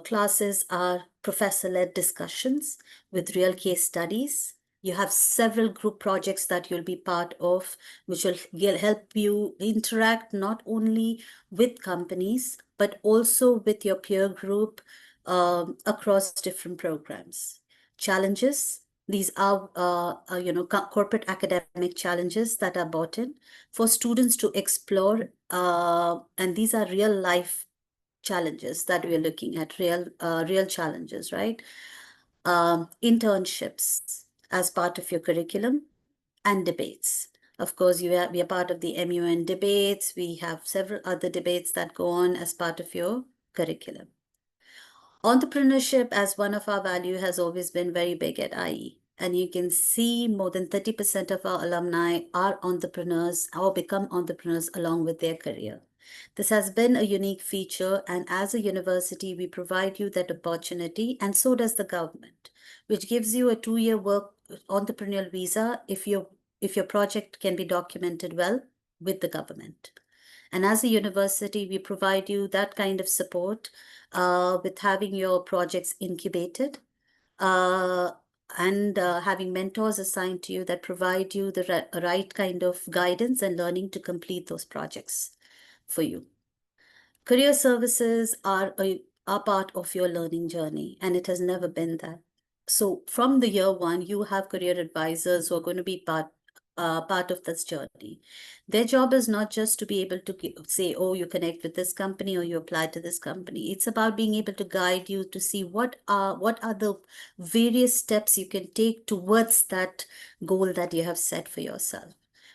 classes are professor-led discussions with real case studies. You have several group projects that you'll be part of, which will help you interact not only with companies, but also with your peer group across different programs. Challenges, These are, corporate academic challenges that are brought in for students to explore, and these are real life challenges that we are looking at, real challenges, right? Internships as part of your curriculum, and debates. Of course, we are part of the MUN debates. We have several other debates that go on as part of your curriculum. Entrepreneurship as one of our value has always been very big at IE. And you can see more than 30% of our alumni are entrepreneurs or become entrepreneurs along with their career. This has been a unique feature, and as a university, we provide you that opportunity, and so does the government, which gives you a 2-year work entrepreneurial visa if your project can be documented well with the government. And as a university, we provide you that kind of support with having your projects incubated and having mentors assigned to you that provide you the right kind of guidance and learning to complete those projects for you. Career services are part of your learning journey, and it has never been that. So from the year one, you have career advisors who are going to be part of this journey. Their job is not just to be able to say, oh, you connect with this company or you apply to this company. It's about being able to guide you to see what are the various steps you can take towards that goal that you have set for yourself.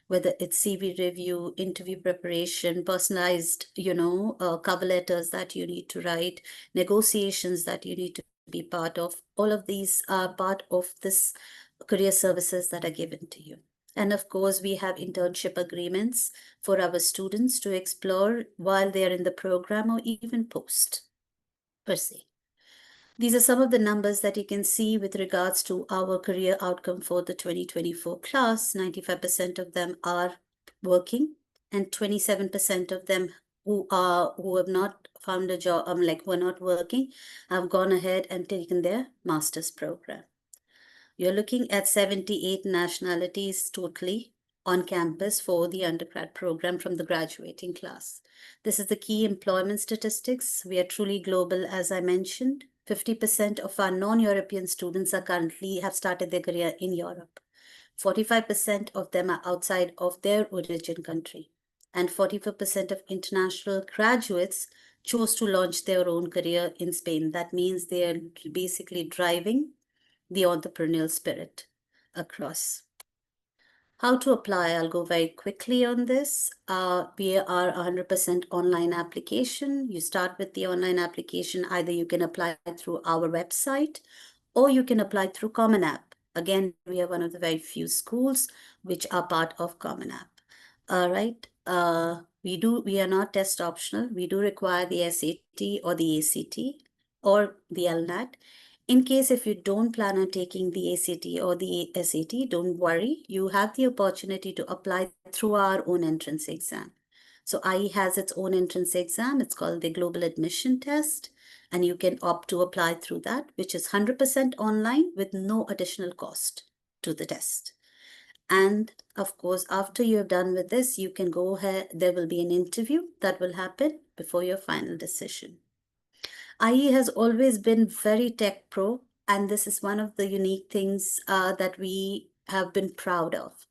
Whether it's CV review, interview preparation, personalized, cover letters that you need to write, negotiations that you need to be part of. All of these are part of this career services that are given to you. And of course, we have internship agreements for our students to explore while they are in the program or even post per se. These are some of the numbers that you can see with regards to our career outcome for the 2024 class. 95% of them are working, and 27% of them who have not found a job, who are not working, have gone ahead and taken their master's program. You're looking at 78 nationalities totally on campus for the undergrad program from the graduating class. This is the key employment statistics. We are truly global, as I mentioned. 50% of our non-European students are currently have started their career in Europe. 45% of them are outside of their origin country. And 44% of international graduates chose to launch their own career in Spain. That means they are basically driving the entrepreneurial spirit across. How to apply? I'll go very quickly on this. We are 100% online application. You start with the online application. Either you can apply through our website or you can apply through Common App. Again, we are one of the very few schools which are part of Common App. All right. We are not test optional. We do require the SAT or the ACT or the LNAT. In case if you don't plan on taking the ACT or the SAT, don't worry. You have the opportunity to apply through our own entrance exam. So IE has its own entrance exam. It's called the Global Admission Test. And you can opt to apply through that, which is 100% online with no additional cost to the test. And of course, after you have done with this, you can go ahead. There will be an interview that will happen before your final decision. IE has always been very tech pro, and this is one of the unique things that we have been proud of.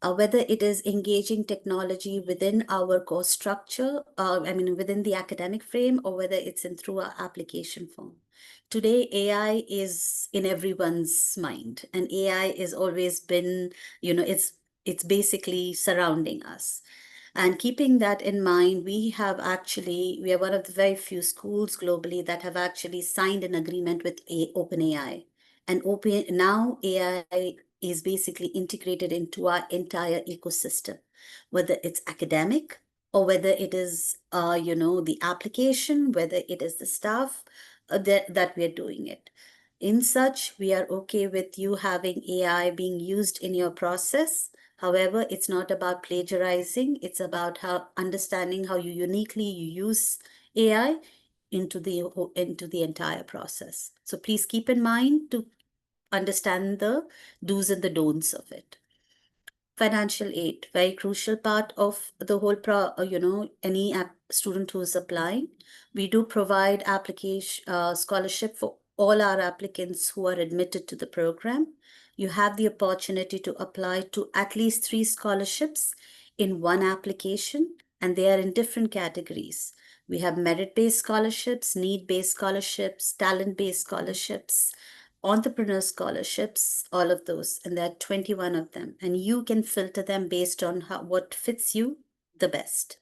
Whether it is engaging technology within our course structure, within the academic frame, or whether it's through our application form. Today, AI is in everyone's mind, and AI has always been, it's basically surrounding us. And keeping that in mind, we are one of the very few schools globally that have actually signed an agreement with OpenAI. And now AI is basically integrated into our entire ecosystem, whether it's academic or whether it is, the application, whether it is the staff that we are doing it. In such, we are okay with you having AI being used in your process. However, it's not about plagiarizing. It's about understanding how you uniquely use AI into the entire process. So please keep in mind to understand the do's and the don'ts of it. Financial aid, very crucial part of the whole any student who is applying. We do provide application scholarship for all our applicants who are admitted to the program. you have the opportunity to apply to at least 3 scholarships in one application, and they are in different categories. We have merit-based scholarships, need-based scholarships, talent-based scholarships, entrepreneur scholarships, all of those, and there are 21 of them, and you can filter them based on what fits you the best.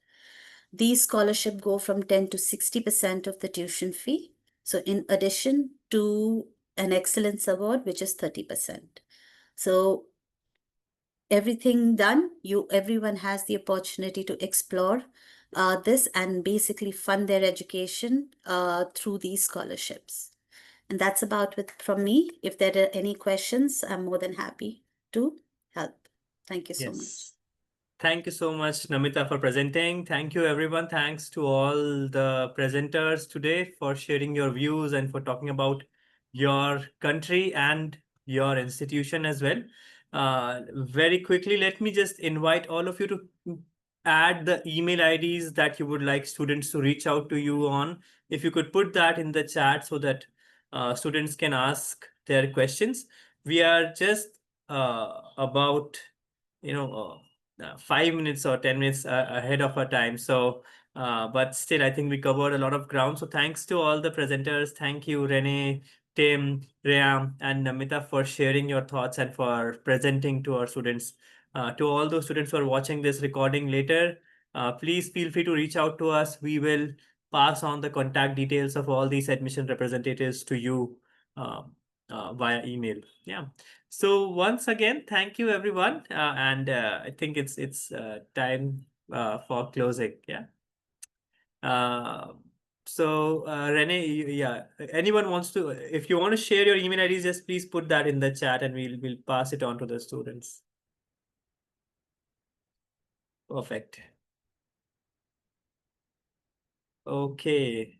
These scholarships go from 10 to 60% of the tuition fee. So in addition to an excellence award, which is 30%. So everything done, everyone has the opportunity to explore this and basically fund their education through these scholarships. And that's about it from me. If there are any questions, I'm more than happy to help. Thank you so much. Yes. Thank you so much, Namita, for presenting. Thank you, everyone. Thanks to all the presenters today for sharing your views and for talking about your country and your institution as well. Very quickly, let me just invite all of you to add the email IDs that you would like students to reach out to you on. If you could put that in the chat so that students can ask their questions. We are just about 5 minutes or 10 minutes ahead of our time. So, but still, I think we covered a lot of ground. So thanks to all the presenters. Thank you, Renee, Tim, Rayam, and Namita for sharing your thoughts and for presenting to our students. To all those students who are watching this recording later, please feel free to reach out to us. We will pass on the contact details of all these admission representatives to you via email. Yeah. So once again, thank you, everyone. And I think it's time for closing. Yeah. So Renee, yeah, anyone wants to, if you want to share your email IDs, just please put that in the chat and we'll pass it on to the students. Perfect. Okay.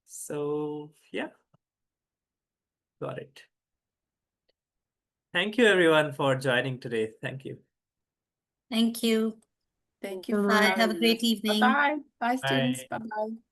So yeah, got it. Thank you, everyone, for joining today. Thank you. Thank you. Thank you so for much. Bye. Have a having great us. evening. Bye-bye. Bye, students. Bye. Bye-bye.